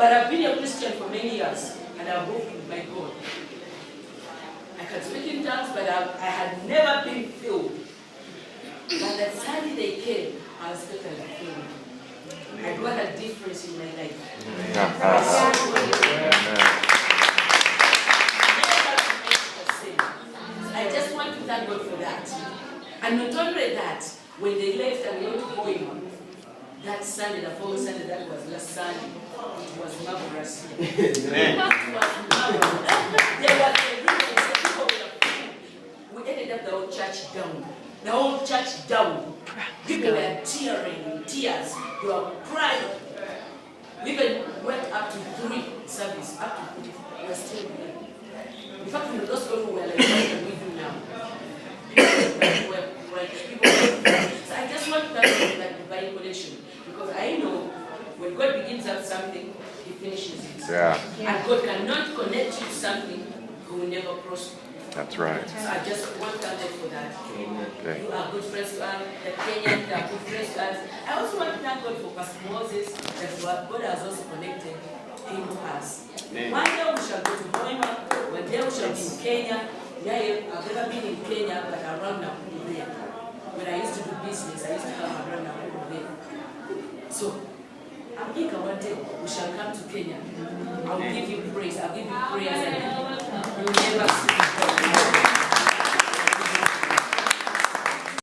But I've been a Christian for many years, and I've walked with my God. I can speak in tongues, but I had never been filled. But that Sunday they came, I was totally filled. I got a difference in my life. I just want to thank God for that. And not only that, when they left and went home, that Sunday, the following Sunday, that was last Sunday, it was marvelous. It was marvelous. There was a difference. People were filled. We ended up the whole church down. The whole church down. People were tearing in tears. They were crying. We even went up to 3 services, up to 3. We were still there. In fact, in those people were like, what can we do now? So I just want to thank you for that divine connection. Because I know when God begins up something, He finishes it. Yeah. And God cannot connect you to something who will never prosper. That's right. So I just want to thank God for that. Okay. You are good friends to us. The Kenyans are good friends to us. I also want to thank God for Pastor Moses, that God has also connected him to us. One day we shall go to Hoima. One day we shall be in Kenya. Yeah, I've never been in Kenya, but around Nakuru there. When I used to do business, I used to come around Nakuru there. So, I think one day we shall come to Kenya. I'll give you praise. I'll give you prayers. And you'll never see